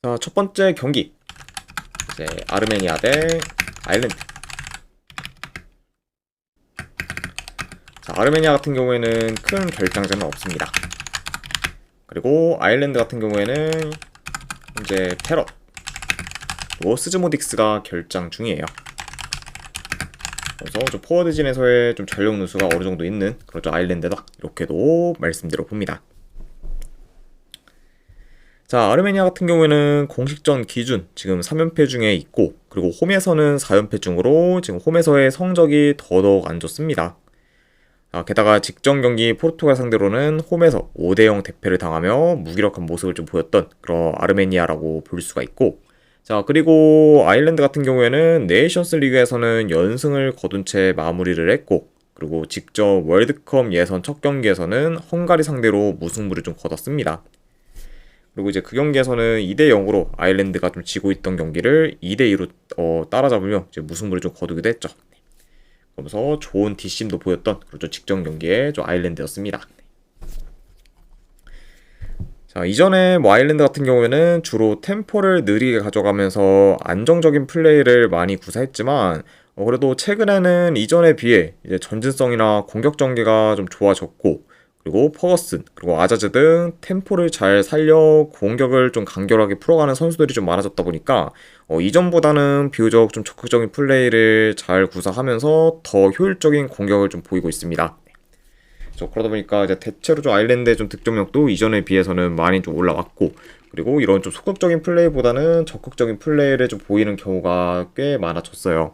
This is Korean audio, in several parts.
자, 첫 번째 경기. 이제 아르메니아 대 아일랜드. 자, 아르메니아 같은 경우에는 큰 결장전은 없습니다. 그리고 아일랜드 같은 경우에는 현재 패럿 그리고 스즈모딕스가 결장 중이에요. 그래서 좀 포워드진에서의 좀 전력 누수가 어느 정도 있는 그런 좀 아일랜드다, 이렇게도 말씀드려 봅니다. 자, 아르메니아 같은 경우에는 공식전 기준 지금 3연패 중에 있고, 그리고 홈에서는 4연패 중으로 지금 홈에서의 성적이 더더욱 안 좋습니다. 게다가 직전 경기 포르투갈 상대로는 홈에서 5대0 대패를 당하며 무기력한 모습을 좀 보였던 그런 아르메니아라고 볼 수가 있고, 자, 그리고 아일랜드 같은 경우에는 네이션스 리그에서는 연승을 거둔 채 마무리를 했고, 그리고 직접 월드컵 예선 첫 경기에서는 헝가리 상대로 무승부를 좀 거뒀습니다. 그리고 이제 그 경기에서는 2대0으로 아일랜드가 좀 지고 있던 경기를 2대2로 따라잡으며 이제 무승부를 좀 거두기도 했죠. 그러면서 좋은 뒷심도 보였던 그렇죠, 직전 경기의 좀 아일랜드였습니다. 자, 이전에 아일랜드 같은 경우에는 주로 템포를 느리게 가져가면서 안정적인 플레이를 많이 구사했지만, 그래도 최근에는 이전에 비해 이제 전진성이나 공격 전개가 좀 좋아졌고, 그리고 퍼거슨, 그리고 아자즈 등 템포를 잘 살려 공격을 좀 간결하게 풀어가는 선수들이 좀 많아졌다 보니까 이전보다는 비교적 좀 적극적인 플레이를 잘 구사하면서 더 효율적인 공격을 좀 보이고 있습니다. 그러다 보니까 이제 대체로 좀 아일랜드의 좀 득점력도 이전에 비해서는 많이 좀 올라왔고, 그리고 이런 좀 소극적인 플레이보다는 적극적인 플레이를 좀 보이는 경우가 꽤 많아졌어요.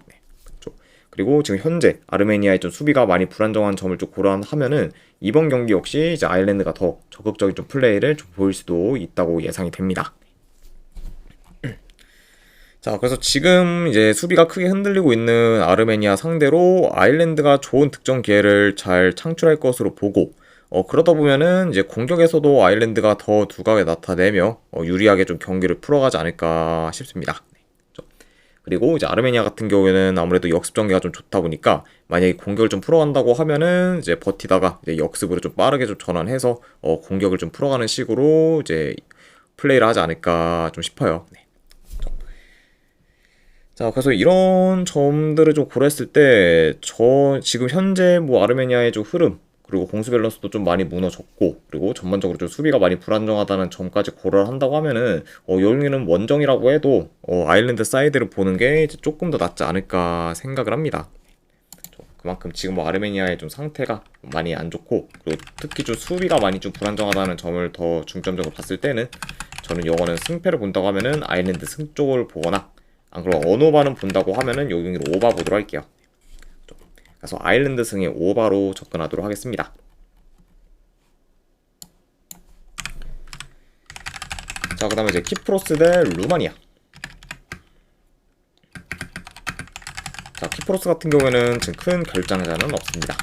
그리고 지금 현재 아르메니아의 좀 수비가 많이 불안정한 점을 좀 고려하면은 이번 경기 역시 이제 아일랜드가 더 적극적인 좀 플레이를 좀 보일 수도 있다고 예상이 됩니다. 자, 그래서 지금 이제 수비가 크게 흔들리고 있는 아르메니아 상대로 아일랜드가 좋은 득점 기회를 잘 창출할 것으로 보고, 그러다 보면은 이제 공격에서도 아일랜드가 더 두각을 나타내며 유리하게 좀 경기를 풀어가지 않을까 싶습니다. 그리고 이제 아르메니아 같은 경우에는 아무래도 역습 전개가 좀 좋다 보니까 만약에 공격을 좀 풀어간다고 하면은 이제 버티다가 이제 역습으로 좀 빠르게 좀 전환해서 공격을 좀 풀어가는 식으로 이제 플레이를 하지 않을까 좀 싶어요. 네. 자, 그래서 이런 점들을 좀 고려했을 때 지금 현재 아르메니아의 좀 흐름, 그리고 공수 밸런스도 좀 많이 무너졌고, 그리고 전반적으로 좀 수비가 많이 불안정하다는 점까지 고려를 한다고 하면은 여기는 원정이라고 해도 아일랜드 사이드를 보는 게 이제 조금 더 낫지 않을까 생각을 합니다. 그만큼 지금 아르메니아의 좀 상태가 많이 안 좋고, 그리고 특히 좀 수비가 많이 좀 불안정하다는 점을 더 중점적으로 봤을 때는 저는 이거는 승패를 본다고 하면은 아일랜드 승 쪽을 보거나, 안 그러면 언오바는 본다고 하면은 요 경기를 오바 보도록 할게요. 그래서 아일랜드 승의 오바로 접근하도록 하겠습니다. 자, 그 다음에 이제 키프로스 대 루마니아. 자, 키프로스 같은 경우에는 지금 큰 결장자는 없습니다.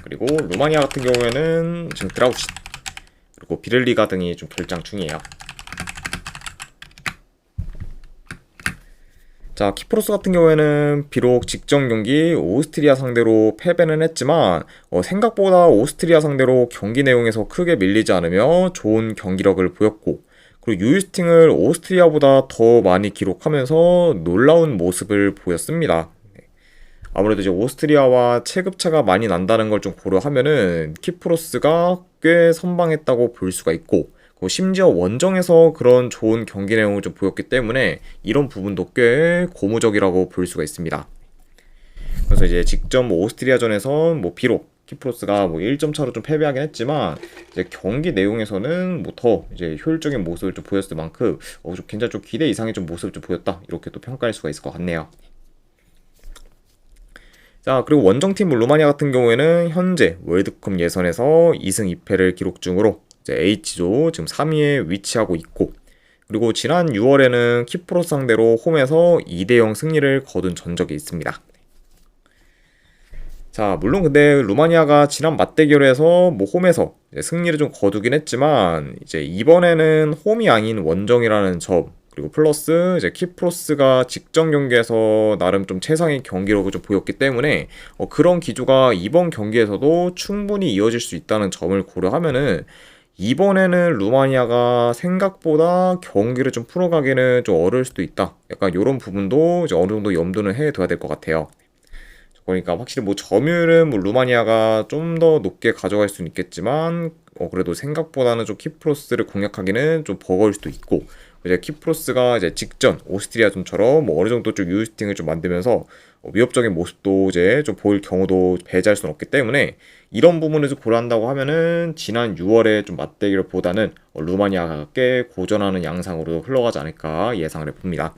그리고 루마니아 같은 경우에는 지금 드라우신, 그리고 비를리가 등이 좀 결장 중이에요. 자, 키프로스 같은 경우에는 비록 직전 경기 오스트리아 상대로 패배는 했지만 생각보다 오스트리아 상대로 경기 내용에서 크게 밀리지 않으며 좋은 경기력을 보였고, 그리고 유유스팅을 오스트리아보다 더 많이 기록하면서 놀라운 모습을 보였습니다. 아무래도 이제 오스트리아와 체급차가 많이 난다는 걸 좀 고려하면은 키프로스가 꽤 선방했다고 볼 수가 있고, 심지어 원정에서 그런 좋은 경기 내용을 좀 보였기 때문에 이런 부분도 꽤 고무적이라고 볼 수가 있습니다. 그래서 이제 직전 오스트리아전에선 비록 키프로스가 1점 차로 좀 패배하긴 했지만 이제 경기 내용에서는 더 이제 효율적인 모습을 좀 보였을 만큼 좀 굉장히 좀 기대 이상의 좀 모습을 좀 보였다, 이렇게 또 평가할 수가 있을 것 같네요. 자, 그리고 원정팀 루마니아 같은 경우에는 현재 월드컵 예선에서 2승 2패를 기록 중으로 이제 H조 지금 3위에 위치하고 있고, 그리고 지난 6월에는 키프로스 상대로 홈에서 2대0 승리를 거둔 전적이 있습니다. 자, 물론 근데 루마니아가 지난 맞대결에서 홈에서 승리를 좀 거두긴 했지만 이제 이번에는 홈이 아닌 원정이라는 점, 그리고 플러스 이제 키프로스가 직전 경기에서 나름 좀 최상의 경기력을 좀 보였기 때문에 그런 기조가 이번 경기에서도 충분히 이어질 수 있다는 점을 고려하면은 이번에는 루마니아가 생각보다 경기를 좀 풀어가기는 좀 어려울 수도 있다. 약간 이런 부분도 이제 어느 정도 염두는 해둬야 될 것 같아요. 그러니까 확실히 뭐 점유율은 뭐 루마니아가 좀 더 높게 가져갈 수는 있겠지만 그래도 생각보다는 좀 키프로스를 공략하기는 좀 버거울 수도 있고, 이제 키프로스가 이제 직전 오스트리아전처럼 뭐 어느 정도 좀 유스팅을 좀 만들면서 위협적인 모습도 이제 좀 보일 경우도 배제할 수는 없기 때문에 이런 부분을 좀 고려한다고 하면은 지난 6월에 좀 맞대결보다는 루마니아가 꽤 고전하는 양상으로 흘러가지 않을까 예상을 해봅니다.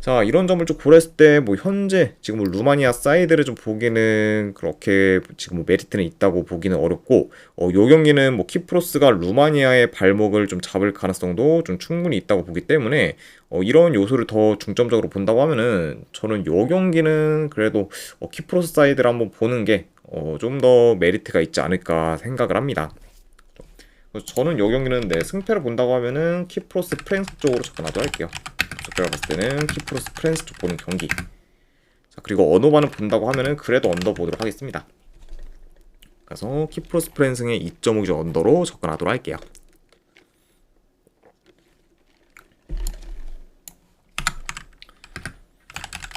자, 이런 점을 좀 고려했을 때, 뭐, 현재, 지금 뭐 루마니아 사이드를 좀 보기는 그렇게 지금 뭐 메리트는 있다고 보기는 어렵고, 요 경기는 뭐 키프로스가 루마니아의 발목을 좀 잡을 가능성도 좀 충분히 있다고 보기 때문에, 이런 요소를 더 중점적으로 본다고 하면은, 저는 요 경기는 그래도 키프로스 사이드를 한번 보는 게, 좀 더 메리트가 있지 않을까 생각을 합니다. 그래서 저는 요 경기는 네, 승패를 본다고 하면은 키프로스 프랑스 쪽으로 접근하도록 할게요. 제가 봤을 때는 키프로스 프랜스 쪽 보는 경기. 자, 그리고 언어반을 본다고 하면은 그래도 언더 보도록 하겠습니다. 그래서 키프로스 프랜스의 2.5점 언더로 접근하도록 할게요.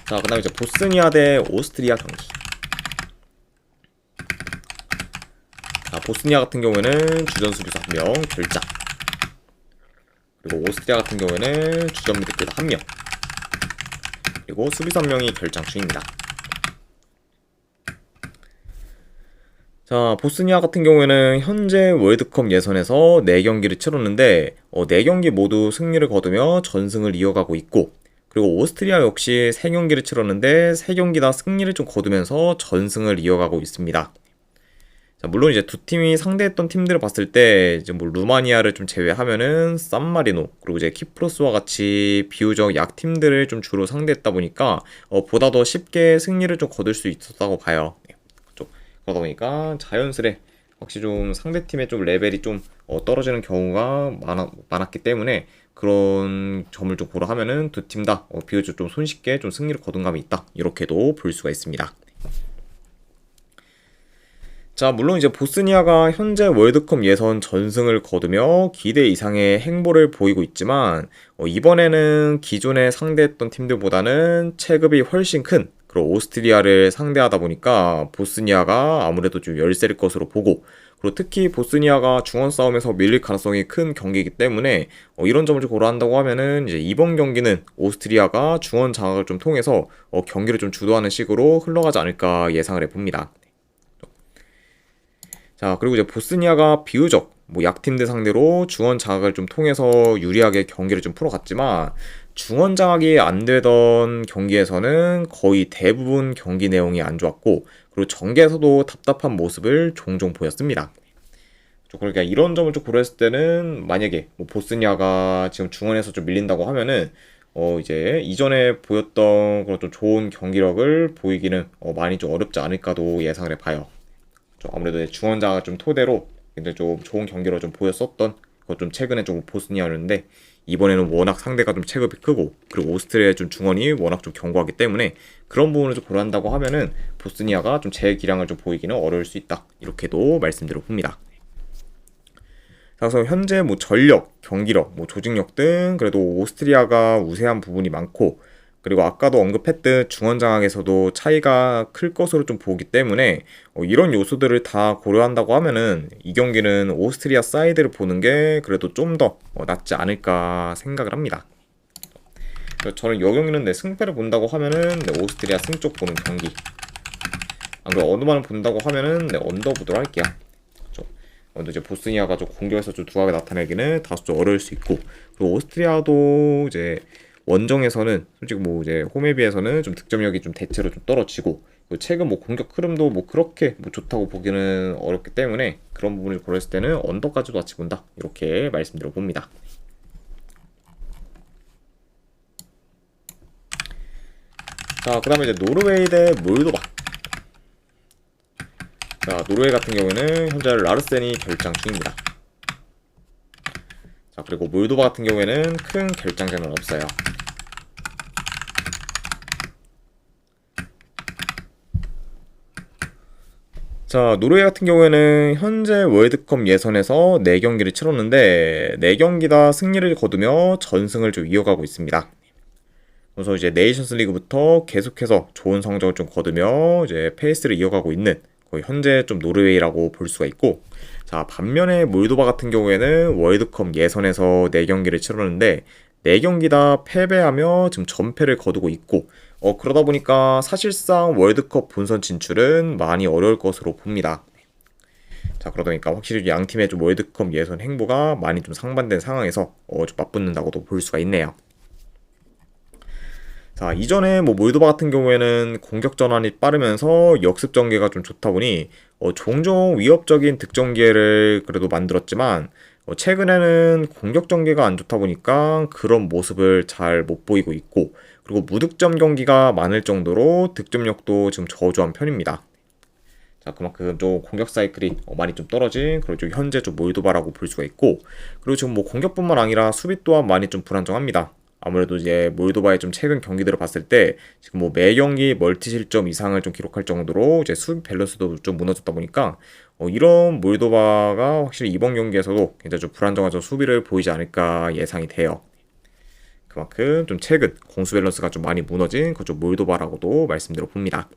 자, 그 다음에 이제 보스니아 대 오스트리아 경기. 자, 보스니아 같은 경우에는 주전 수비수 1명 결장. 그리고 오스트리아 같은 경우에는 주전 미드필더 1명. 그리고 수비수 1명이 결장 중입니다. 자, 보스니아 같은 경우에는 현재 월드컵 예선에서 4경기를 치렀는데 4경기 모두 승리를 거두며 전승을 이어가고 있고, 그리고 오스트리아 역시 3경기를 치렀는데 3경기 다 승리를 좀 거두면서 전승을 이어가고 있습니다. 자, 물론 이제 두 팀이 상대했던 팀들을 봤을 때 이제 뭐 루마니아를 좀 제외하면은 산마리노 그리고 이제 키프로스와 같이 비교적 약팀들을 좀 주로 상대했다 보니까 보다 더 쉽게 승리를 좀 거둘 수 있었다고 봐요. 네, 좀 그러다 보니까 자연스레 확실히 좀 상대팀의 좀 레벨이 좀 떨어지는 경우가 많았기 때문에 그런 점을 좀 고려하면은 두 팀 다 비교적 좀 손쉽게 좀 승리를 거둔 감이 있다, 이렇게도 볼 수가 있습니다. 자, 물론 이제 보스니아가 현재 월드컵 예선 전승을 거두며 기대 이상의 행보를 보이고 있지만 이번에는 기존에 상대했던 팀들보다는 체급이 훨씬 큰 그리고 오스트리아를 상대하다 보니까 보스니아가 아무래도 좀 열세일 것으로 보고, 그리고 특히 보스니아가 중원 싸움에서 밀릴 가능성이 큰 경기이기 때문에 이런 점을 좀 고려한다고 하면은 이제 이번 경기는 오스트리아가 중원 장악을 좀 통해서 경기를 좀 주도하는 식으로 흘러가지 않을까 예상을 해봅니다. 자, 그리고 이제 보스니아가 비교적 뭐 약팀들 상대로 중원 장악을 좀 통해서 유리하게 경기를 좀 풀어갔지만 중원 장악이 안 되던 경기에서는 거의 대부분 경기 내용이 안 좋았고, 그리고 전개에서도 답답한 모습을 종종 보였습니다. 그러니까 이런 점을 좀 고려했을 때는 만약에 뭐 보스니아가 지금 중원에서 좀 밀린다고 하면은 이제 이전에 보였던 그런 좀 좋은 경기력을 보이기는 많이 좀 어렵지 않을까도 예상을 해봐요. 아무래도 중원자가 좀 토대로 근데 좀 좋은 경기로 좀 보였었던 그거 좀 최근에 좀 보스니아였는데, 이번에는 워낙 상대가 좀 체급이 크고 그리고 오스트리아의 좀 중원이 워낙 좀 견고하기 때문에 그런 부분을 좀 고려한다고 하면은 보스니아가 좀 제 기량을 좀 보이기는 어려울 수 있다, 이렇게도 말씀드려 봅니다. 그래서 현재 뭐 전력, 경기력, 뭐 조직력 등 그래도 오스트리아가 우세한 부분이 많고, 그리고 아까도 언급했듯 중원 장악에서도 차이가 클 것으로 좀 보기 때문에 이런 요소들을 다 고려한다고 하면은 이 경기는 오스트리아 사이드를 보는 게 그래도 좀 더 낫지 않을까 생각을 합니다. 그래서 저는 이 경기는 내 승패를 본다고 하면은 오스트리아 승 쪽 보는 경기. 안 그래도 언더만을 본다고 하면은 언더 보도록 할게요. 근데 이제 보스니아가 좀 공격에서 좀 두각을 나타내기는 다소 좀 어려울 수 있고, 그리고 오스트리아도 이제 원정에서는 솔직히 뭐 이제 홈에 비해서는 좀 득점력이 좀 대체로 좀 떨어지고, 최근 뭐 공격 흐름도 뭐 그렇게 뭐 좋다고 보기는 어렵기 때문에 그런 부분을 고려했을 때는 언더까지도 같이 본다, 이렇게 말씀드려 봅니다. 자, 그 다음에 이제 노르웨이 대 몰도바. 자, 노르웨이 같은 경우에는 현재 라르센이 결장 중입니다. 자, 그리고 몰도바 같은 경우에는 큰 결장자는 없어요. 자, 노르웨이 같은 경우에는 현재 월드컵 예선에서 4경기를 치렀는데 4경기 다 승리를 거두며 전승을 좀 이어가고 있습니다. 그래서 이제 네이션스 리그부터 계속해서 좋은 성적을 좀 거두며 이제 페이스를 이어가고 있는 거의 현재 좀 노르웨이라고 볼 수가 있고, 자, 반면에 몰도바 같은 경우에는 월드컵 예선에서 4경기를 치렀는데 4경기 다 패배하며 지금 전패를 거두고 있고, 그러다 보니까 사실상 월드컵 본선 진출은 많이 어려울 것으로 봅니다. 자, 그러다 보니까 확실히 양 팀의 좀 월드컵 예선 행보가 많이 좀 상반된 상황에서 좀 맞붙는다고도 볼 수가 있네요. 자, 이전에 뭐 몰도바 같은 경우에는 공격 전환이 빠르면서 역습 전개가 좀 좋다 보니 종종 위협적인 득점 기회를 그래도 만들었지만, 최근에는 공격 전개가 안 좋다 보니까 그런 모습을 잘 못 보이고 있고, 그리고 무득점 경기가 많을 정도로 득점력도 지금 저조한 편입니다. 자, 그만큼 좀 공격 사이클이 많이 좀 떨어진 그리고 좀 현재 좀 몰도바라고 볼 수가 있고, 그리고 지금 뭐 공격뿐만 아니라 수비 또한 많이 좀 불안정합니다. 아무래도 이제 몰도바의 좀 최근 경기들을 봤을 때 지금 뭐 매 경기 멀티 실점 이상을 좀 기록할 정도로 이제 수비 밸런스도 좀 무너졌다 보니까 이런 몰도바가 확실히 이번 경기에서도 굉장히 좀 불안정한 좀 수비를 보이지 않을까 예상이 돼요. 그만큼 좀 최근 공수 밸런스가 좀 많이 무너진 그좀 몰도바라고도 말씀드려 봅니다.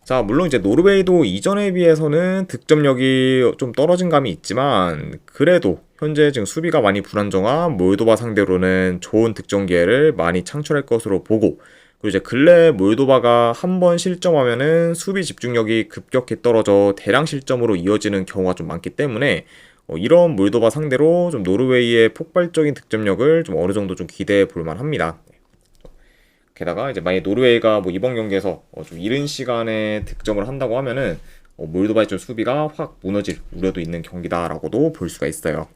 자, 물론 이제 노르웨이도 이전에 비해서는 득점력이 좀 떨어진 감이 있지만, 그래도 현재 지금 수비가 많이 불안정한 몰도바 상대로는 좋은 득점 기회를 많이 창출할 것으로 보고, 그리고 이제 근래 몰도바가 한 번 실점하면은 수비 집중력이 급격히 떨어져 대량 실점으로 이어지는 경우가 좀 많기 때문에 이런 몰도바 상대로 좀 노르웨이의 폭발적인 득점력을 좀 어느 정도 좀 기대해 볼 만합니다. 게다가 이제 만약 노르웨이가 뭐 이번 경기에서 좀 이른 시간에 득점을 한다고 하면은 몰도바의 좀 수비가 확 무너질 우려도 있는 경기다라고도 볼 수가 있어요.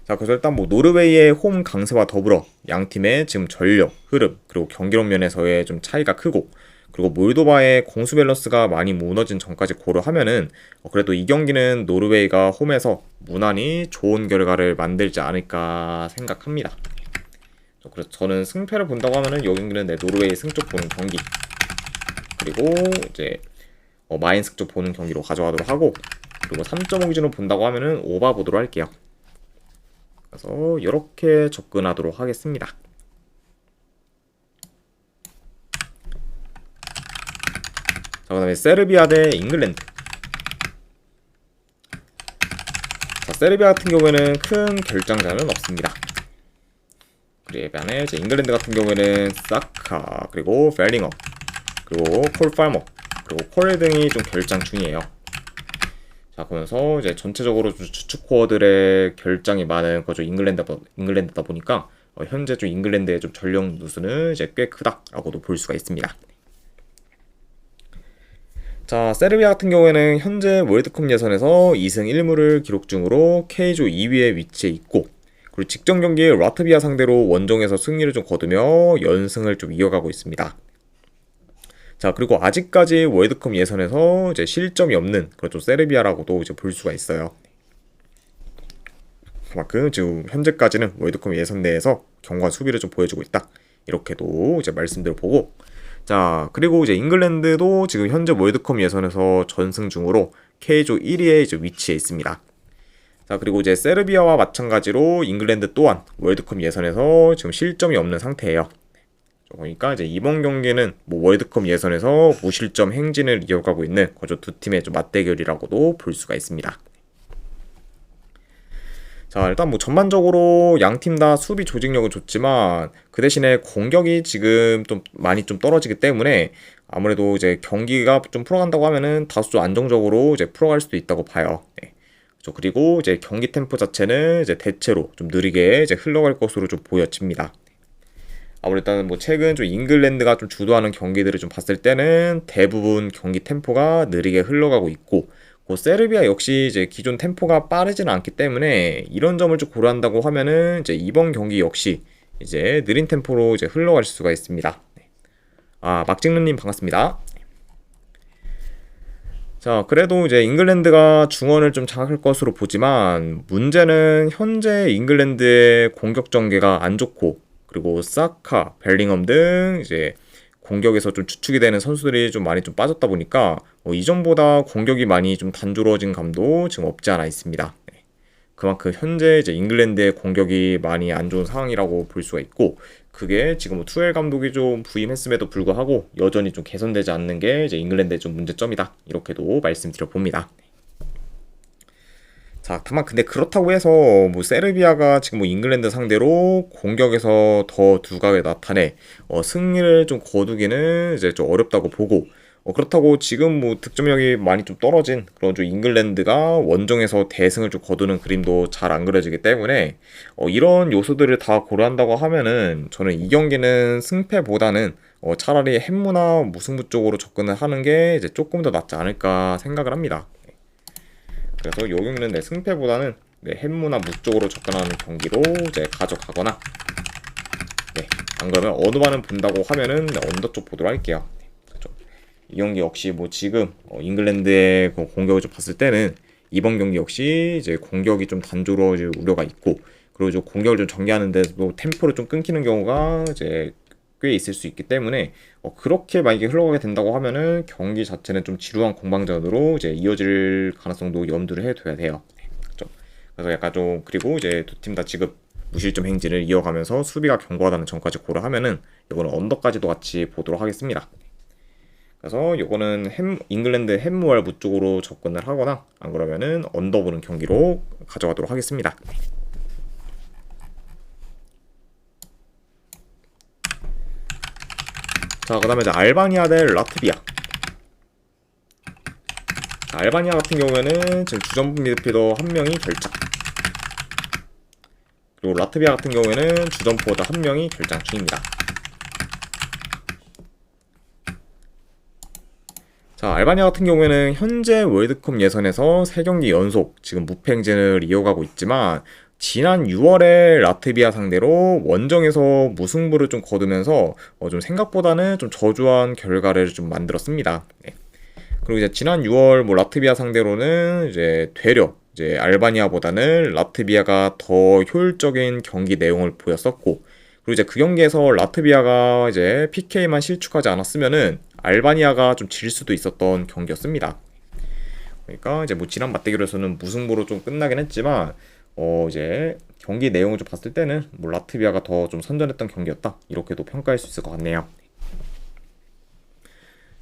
자, 그래서 일단 뭐 노르웨이의 홈 강세와 더불어 양 팀의 지금 전력, 흐름, 그리고 경기력 면에서의 좀 차이가 크고, 그리고 몰도바의 공수 밸런스가 많이 무너진 점까지 고려하면은 그래도 이 경기는 노르웨이가 홈에서 무난히 좋은 결과를 만들지 않을까 생각합니다. 그래서 저는 승패를 본다고 하면은 이 경기는 노르웨이 승쪽 보는 경기, 그리고 이제 마인 승쪽 보는 경기로 가져가도록 하고, 그리고 3.5 기준으로 본다고 하면은 오바 보도록 할게요. 그래서 이렇게 접근하도록 하겠습니다. 자, 그 다음에 세르비아 대 잉글랜드. 자, 세르비아 같은 경우에는 큰 결장자는 없습니다. 그리고 반면에 이제 잉글랜드 같은 경우에는 사카, 그리고 펠링엄, 그리고 콜 팔머, 그리고 콜 등이 좀 결장 중이에요. 자, 그러면서 이제 전체적으로 좀 주축 코어들의 결장이 많은 거죠. 잉글랜드다 보니까 현재 좀 잉글랜드의 좀 전력 누수는 이제 꽤 크다라고도 볼 수가 있습니다. 자, 세르비아 같은 경우에는 현재 월드컵 예선에서 2승 1무를 기록 중으로 K조 2위에 위치해 있고, 그리고 직전 경기 라트비아 상대로 원정에서 승리를 좀 거두며 연승을 좀 이어가고 있습니다. 자, 그리고 아직까지 월드컵 예선에서 이제 실점이 없는 그런 좀 세르비아라고도 이제 볼 수가 있어요. 그만큼 지금 현재까지는 월드컵 예선 내에서 견고한 수비를 좀 보여주고 있다, 이렇게도 이제 말씀드려 보고, 자, 그리고 이제 잉글랜드도 지금 현재 월드컵 예선에서 전승 중으로 K조 1위에 이제 위치해 있습니다. 자, 그리고 이제 세르비아와 마찬가지로 잉글랜드 또한 월드컵 예선에서 지금 실점이 없는 상태예요. 그러니까 이제 이번 경기는 뭐 월드컵 예선에서 무실점 행진을 이어가고 있는 거저 두 팀의 좀 맞대결이라고도 볼 수가 있습니다. 자, 일단 뭐 전반적으로 양 팀 다 수비 조직력은 좋지만 그 대신에 공격이 지금 좀 많이 좀 떨어지기 때문에 아무래도 이제 경기가 좀 풀어간다고 하면은 다소 좀 안정적으로 이제 풀어갈 수도 있다고 봐요. 네. 그리고 이제 경기 템포 자체는 이제 대체로 좀 느리게 이제 흘러갈 것으로 좀 보여집니다. 아무래도 일단은 뭐 최근 좀 잉글랜드가 좀 주도하는 경기들을 좀 봤을 때는 대부분 경기 템포가 느리게 흘러가고 있고, 세르비아 역시 이제 기존 템포가 빠르지는 않기 때문에 이런 점을 좀 고려한다고 하면은 이제 이번 경기 역시 이제 느린 템포로 이제 흘러갈 수가 있습니다. 아, 막직는님 반갑습니다. 자, 그래도 이제 잉글랜드가 중원을 좀 장악할 것으로 보지만 문제는 현재 잉글랜드의 공격 전개가 안 좋고, 그리고 사카, 벨링엄 등 이제 공격에서 좀 주축이 되는 선수들이 좀 많이 좀 빠졌다 보니까 이전보다 공격이 많이 좀 단조로워진 감도 지금 없지 않아 있습니다. 네. 그만큼 현재 이제 잉글랜드의 공격이 많이 안 좋은 상황이라고 볼 수가 있고, 그게 지금 뭐 투엘 감독이 좀 부임했음에도 불구하고 여전히 좀 개선되지 않는 게 이제 잉글랜드의 좀 문제점이다, 이렇게도 말씀드려 봅니다. 자, 다만 근데 그렇다고 해서 뭐 세르비아가 지금 뭐 잉글랜드 상대로 공격에서 더 두각을 나타내 승리를 좀 거두기는 이제 좀 어렵다고 보고, 그렇다고 지금 뭐 득점력이 많이 좀 떨어진 그런 좀 잉글랜드가 원정에서 대승을 좀 거두는 그림도 잘 안 그려지기 때문에 이런 요소들을 다 고려한다고 하면은 저는 이 경기는 승패보다는 차라리 햄무나 무승부 쪽으로 접근을 하는 게 이제 조금 더 낫지 않을까 생각을 합니다. 그래서 요 경기는 내 승패보다는 햄무나 무 쪽으로 접근하는 경기로 이제 가져가거나, 안 그러면 어느만은 본다고 하면은 언더 쪽 보도록 할게요. 이 경기 역시 뭐 지금 잉글랜드의 공격을 좀 봤을 때는 이번 경기 역시 이제 공격이 좀 단조로워질 우려가 있고, 그리고 이제 공격을 좀 전개하는데도 템포를 좀 끊기는 경우가 이제 꽤 있을 수 있기 때문에 그렇게 만약에 흘러가게 된다고 하면은 경기 자체는 좀 지루한 공방전으로 이제 이어질 가능성도 염두를 해둬야 돼요. 그렇죠? 그래서 약간 좀, 그리고 이제 두 팀 다 지금 무실점 행진을 이어가면서 수비가 견고하다는 점까지 고려하면은 이거는 언더까지도 같이 보도록 하겠습니다. 그래서 요거는 잉글랜드 햄무알 무 쪽으로 접근을 하거나, 안 그러면은 언더 보는 경기로 가져가도록 하겠습니다. 자, 그 다음에 이제 알바니아 대 라트비아. 자, 알바니아 같은 경우에는 지금 주전부 미드필더 한 명이 결장, 그리고 라트비아 같은 경우에는 주전포워드 한 명이 결장 중입니다. 자, 알바니아 같은 경우에는 현재 월드컵 예선에서 3경기 연속 지금 무패 행진을 이어가고 있지만, 지난 6월에 라트비아 상대로 원정에서 무승부를 좀 거두면서 좀 생각보다는 좀 저조한 결과를 좀 만들었습니다. 네. 그리고 이제 지난 6월 뭐 라트비아 상대로는 이제 되려 이제 알바니아보다는 라트비아가 더 효율적인 경기 내용을 보였었고, 그리고 이제 그 경기에서 라트비아가 이제 PK만 실축하지 않았으면은 알바니아가 좀 질 수도 있었던 경기였습니다. 그러니까 이제 뭐 지난 맞대결에서는 무승부로 좀 끝나긴 했지만 이제 경기 내용을 좀 봤을 때는 뭐 라트비아가 더 좀 선전했던 경기였다, 이렇게도 평가할 수 있을 것 같네요.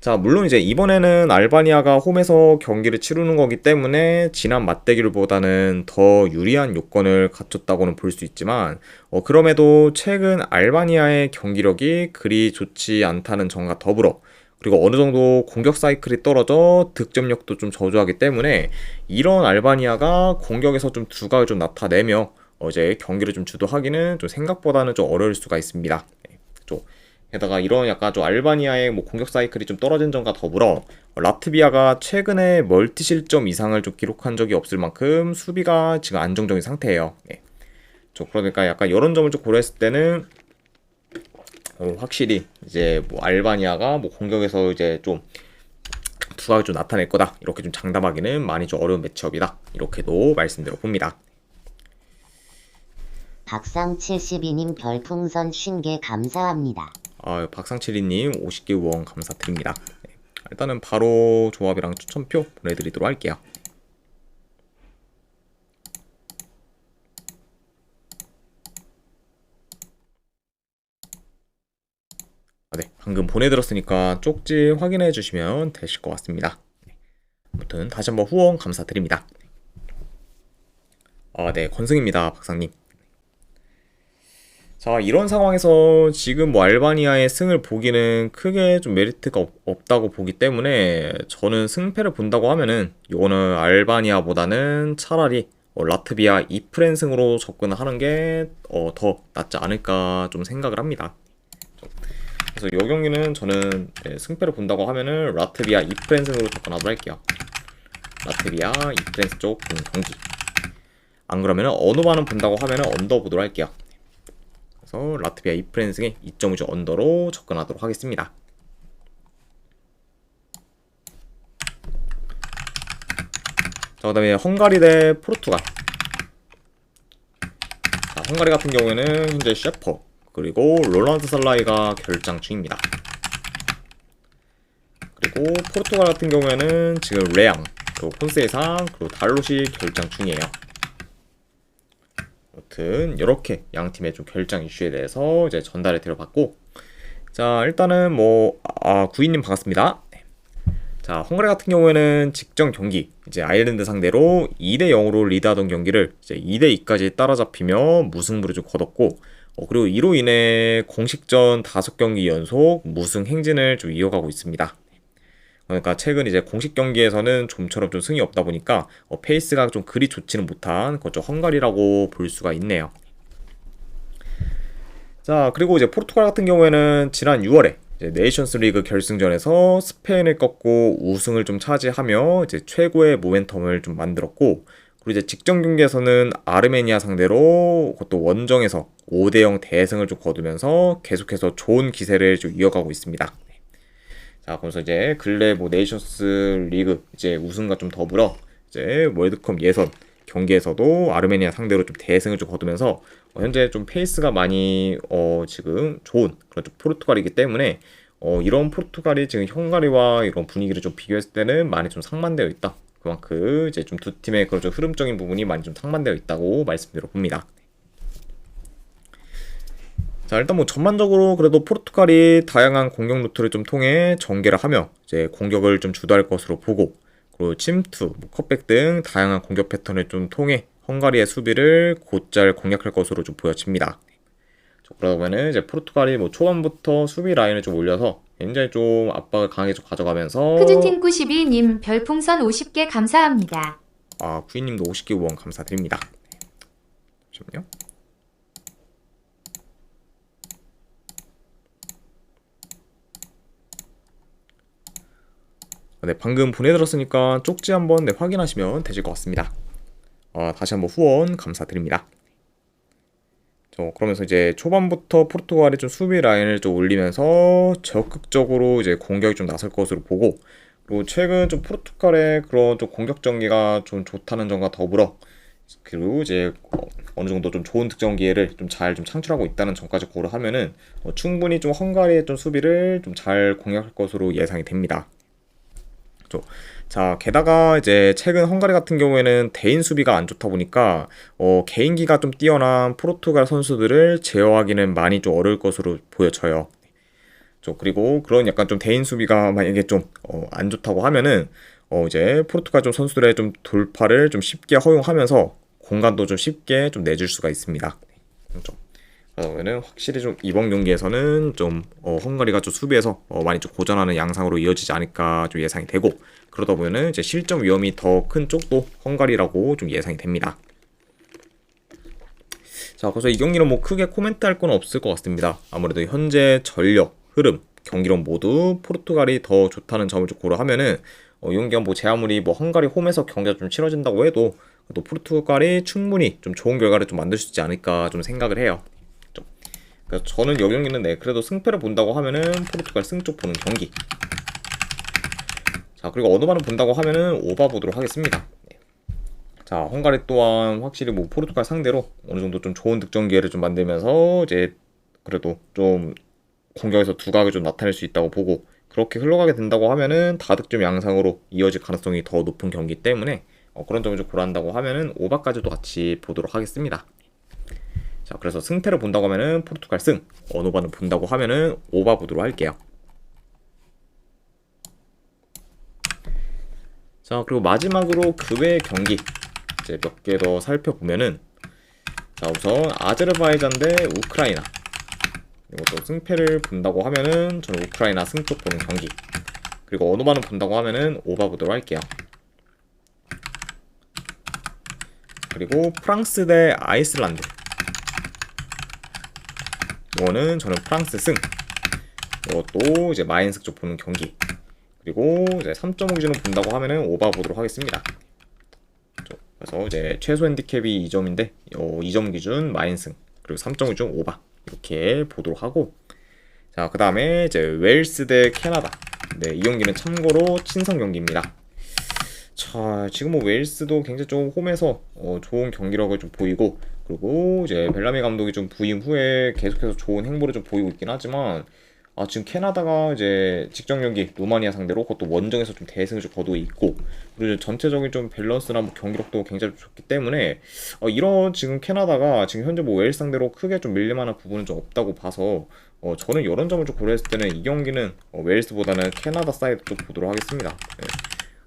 자, 물론 이제 이번에는 알바니아가 홈에서 경기를 치르는 거기 때문에 지난 맞대결보다는 더 유리한 요건을 갖췄다고는 볼 수 있지만, 그럼에도 최근 알바니아의 경기력이 그리 좋지 않다는 점과 더불어, 그리고 어느 정도 공격 사이클이 떨어져 득점력도 좀 저조하기 때문에 이런 알바니아가 공격에서 좀 두각을 좀 나타내며 이제 경기를 좀 주도하기는 좀 생각보다는 좀 어려울 수가 있습니다. 좀 게다가 이런 약간 좀 알바니아의 뭐 공격 사이클이 좀 떨어진 점과 더불어 라트비아가 최근에 멀티 실점 이상을 좀 기록한 적이 없을 만큼 수비가 지금 안정적인 상태예요. 그러니까 약간 이런 점을 좀 고려했을 때는 확실히 이제 뭐 알바니아가 뭐 공격에서 이제 좀 두각을 좀 나타낼 거다, 이렇게 좀 장담하기는 많이 좀 어려운 매치업이다, 이렇게도 말씀드려 봅니다. 박상72님 별풍선 50개 감사합니다. 박상칠이님 50개 후원 감사드립니다. 일단은 바로 조합이랑 추천표 보내드리도록 할게요. 네, 방금 보내드렸으니까 쪽지 확인해 주시면 되실 것 같습니다. 아무튼 다시 한번 후원 감사드립니다. 네, 권승입니다, 박상님. 자, 이런 상황에서 지금 뭐 알바니아의 승을 보기는 크게 좀 메리트가 없다고 보기 때문에, 저는 승패를 본다고 하면은 이거는 알바니아보다는 차라리 라트비아 2프랜승으로 접근을 하는 게 더 낫지 않을까 좀 생각을 합니다. 그래서 이 경기는 저는 승패를 본다고 하면은 라트비아 2프랜승으로 접근하도록 할게요. 라트비아 2프랜스 쪽 경기. 안 그러면은 어느만은 본다고 하면은 언더 보도록 할게요. 그래서 라트비아 2프랜승에 2.5점 언더로 접근하도록 하겠습니다. 자, 그 다음에 헝가리 대 포르투갈. 자, 헝가리 같은 경우에는 현재 셰퍼 그리고 롤란드 살라이가 결장 중입니다. 그리고 포르투갈 같은 경우에는 지금 레앙, 그리고 콘세이상, 그리고 달롯이 결장 중이에요. 아무튼 이렇게 양 팀의 좀 결장 이슈에 대해서 이제 전달을 드려봤고, 자 일단은 구이님 반갑습니다. 자, 헝가리 같은 경우에는 직전 경기 이제 아일랜드 상대로 2대 0으로 리드하던 경기를 이제 2대 2까지 따라잡히며 무승부를 좀 거뒀고, 그리고 이로 인해 공식전 5경기 연속 무승 행진을 좀 이어가고 있습니다. 그러니까 최근 이제 공식 경기에서는 좀처럼 좀 승이 없다 보니까 페이스가 좀 그리 좋지는 못한 그쪽 헝가리라고 볼 수가 있네요. 자, 그리고 이제 포르투갈 같은 경우에는 지난 6월에 네이션스 리그 결승전에서 스페인을 꺾고 우승을 좀 차지하며 이제 최고의 모멘텀을 좀 만들었고, 그리고 이제 직전 경기에서는 아르메니아 상대로 그것도 원정에서 5대 0 대승을 좀 거두면서 계속해서 좋은 기세를 좀 이어가고 있습니다. 자, 그래서 이제 근래 네이션스 리그 이제 우승과 좀 더불어 이제 월드컵 예선 경기에서도 아르메니아 상대로 좀 대승을 좀 거두면서 현재 좀 페이스가 많이 지금 좋은 그런 좀 포르투갈이기 때문에 이런 포르투갈이 지금 헝가리와 이런 분위기를 좀 비교했을 때는 많이 좀 상반되어 있다. 그만큼 이제 좀 두 팀의 그런 좀 흐름적인 부분이 많이 좀 상반되어 있다고 말씀드려 봅니다. 자, 일단 전반적으로 그래도 포르투갈이 다양한 공격 루트를 좀 통해 전개를 하며 이제 공격을 좀 주도할 것으로 보고, 그리고 침투, 컷백 등 다양한 공격 패턴을 좀 통해 헝가리의 수비를 곧잘 공략할 것으로 좀 보여집니다. 그러다 보면은 이제 포르투갈이 초반부터 수비 라인을 좀 올려서 굉장히 좀 압박을 강하게 좀 가져가면서 크준팀 92님 별풍선 50개 감사합니다. 구이님도 50개 후원 감사드립니다. 잠시만요. 네, 방금 보내드렸으니까 쪽지 한번 확인하시면 되실 것 같습니다. 다시 한번 후원 감사드립니다. 그러면서 이제 초반부터 포르투갈이 좀 수비 라인을 좀 올리면서 적극적으로 이제 공격이 좀 나설 것으로 보고, 그리고 최근 좀 포르투갈의 그런 좀 공격 전개가 좀 좋다는 점과 더불어, 그리고 이제 어느 정도 좀 좋은 득점 기회를 좀 잘 좀 창출하고 있다는 점까지 고려하면은 충분히 좀 헝가리의 좀 수비를 좀 잘 공략할 것으로 예상이 됩니다. 자, 게다가 이제 최근 헝가리 같은 경우에는 대인 수비가 안 좋다 보니까 개인기가 좀 뛰어난 포르투갈 선수들을 제어하기는 많이 좀 어려울 것으로 보여져요. 그리고 그런 약간 좀 대인 수비가 만약에 좀 안 좋다고 하면은 이제 포르투갈 좀 선수들의 좀 돌파를 좀 쉽게 허용하면서 공간도 좀 쉽게 좀 내줄 수가 있습니다. 그러면은 확실히 좀 이번 경기에서는 좀 헝가리가 좀 수비에서 많이 좀 고전하는 양상으로 이어지지 않을까 좀 예상이 되고, 그러다 보면은 이제 실점 위험이 더 큰 쪽도 헝가리라고 좀 예상이 됩니다. 자, 그래서 이 경기는 크게 코멘트할 건 없을 것 같습니다. 아무래도 현재 전력, 흐름, 경기력 모두 포르투갈이 더 좋다는 점을 좀 고려하면은 이 경기가 제 아무리 헝가리 홈에서 경기가 좀 치러진다고 해도 또 포르투갈이 충분히 좀 좋은 결과를 좀 만들 수 있지 않을까 좀 생각을 해요. 그래서 저는 이 경기는 그래도 승패를 본다고 하면은 포르투갈 승쪽 보는 경기. 자, 그리고 어느 반을 본다고 하면은 오바 보도록 하겠습니다. 자, 헝가리 또한 확실히 포르투갈 상대로 어느 정도 좀 좋은 득점 기회를 좀 만들면서 이제 그래도 좀 공격에서 두각을 좀 나타낼 수 있다고 보고, 그렇게 흘러가게 된다고 하면은 다득점 양상으로 이어질 가능성이 더 높은 경기 때문에 그런 점을 좀 고려한다고 하면은 오바까지도 같이 보도록 하겠습니다. 자, 그래서 승패를 본다고 하면은 포르투갈 승, 어느 반을 본다고 하면은 오바 보도록 할게요. 자, 그리고 마지막으로 그 외의 경기 이제 몇 개 더 살펴보면은, 자, 우선 아제르바이잔 대 우크라이나, 이것도 승패를 본다고 하면은 저는 우크라이나 승쪽 보는 경기, 그리고 어느 반을 본다고 하면은 오바 보도록 할게요. 그리고 프랑스 대 아이슬란드, 이거는 저는 프랑스 승, 이것도 이제 마인스 쪽 보는 경기, 그리고 이제 3.5 기준으로 본다고 하면은 오바 보도록 하겠습니다. 그래서 이제 최소 핸디캡이 2점인데 2점 기준 마인승, 그리고 3.5 기준 오바 이렇게 보도록 하고, 자, 그 다음에 이제 웨일스 대 캐나다. 네, 이 경기는 참고로 친선 경기입니다. 자, 지금 웨일스도 굉장히 좀 홈에서 좋은 경기력을 좀 보이고, 그리고 이제 벨라미 감독이 좀 부임 후에 계속해서 좋은 행보를 좀 보이고 있긴 하지만, 지금 캐나다가 이제 직전 경기 루마니아 상대로 그것도 원정에서 좀 대승을 좀 거두고 있고, 그리고 이제 전체적인 좀 밸런스나 뭐 경기력도 굉장히 좋기 때문에 이런 지금 캐나다가 지금 현재 뭐 웨일스 상대로 크게 좀 밀릴만한 부분은 좀 없다고 봐서 저는 이런 점을 좀 고려했을 때는 이 경기는 웨일스보다는 캐나다 사이드 쪽 보도록 하겠습니다. 네.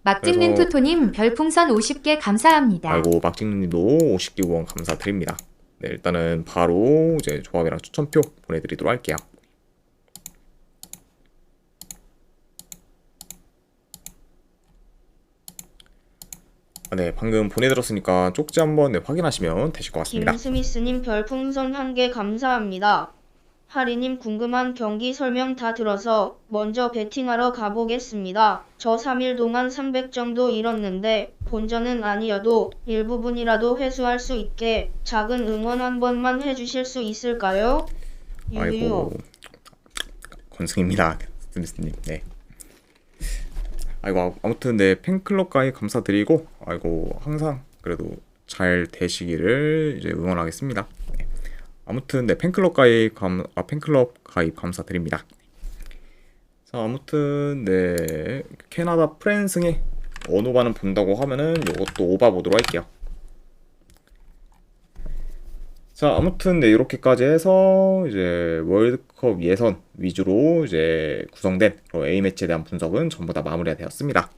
막찍는 그래서 투토님 별풍선 50개 감사합니다. 아이고 막찍님도 50개 후원 감사드립니다. 네, 일단은 바로 이제 조합이랑 추천표 보내드리도록 할게요. 네, 방금 보내드렸으니까 쪽지 한번 확인하시면 되실 것 같습니다. 김스미스님 별풍선 1개 감사합니다. 하리님 궁금한 경기 설명 다 들어서 먼저 배팅하러 가보겠습니다. 저 3일 동안 300 정도 잃었는데 본전은 아니어도 일부분이라도 회수할 수 있게 작은 응원 한 번만 해주실 수 있을까요? 유유. 아이고 건승입니다, 스미스님. 네. 아이고 아무튼 네 팬클럽 가입 감사드리고 아이고 항상 그래도 잘 되시기를 이제 응원하겠습니다. 네. 아무튼 네 팬클럽 가입 감사드립니다. 자 아무튼 네 캐나다 프랜승의 언어반은 본다고 하면은 이것도 오바 보도록 할게요. 자 아무튼 네 이렇게까지 해서 이제 월드컵 예선 위주로 이제 구성된 A매치에 대한 분석은 전부 다 마무리가 되었습니다.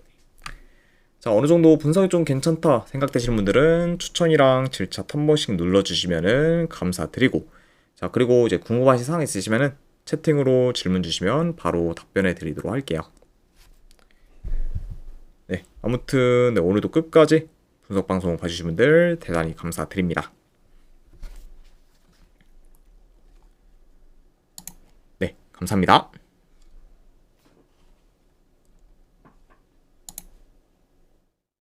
자 어느 정도 분석이 좀 괜찮다 생각되시는 분들은 추천이랑 질차 한 번씩 눌러주시면은 감사드리고, 자 그리고 이제 궁금하신 사항 있으시면은 채팅으로 질문 주시면 바로 답변해 드리도록 할게요. 네 아무튼 네, 오늘도 끝까지 분석 방송 봐주신 분들 대단히 감사드립니다. 네, 감사합니다.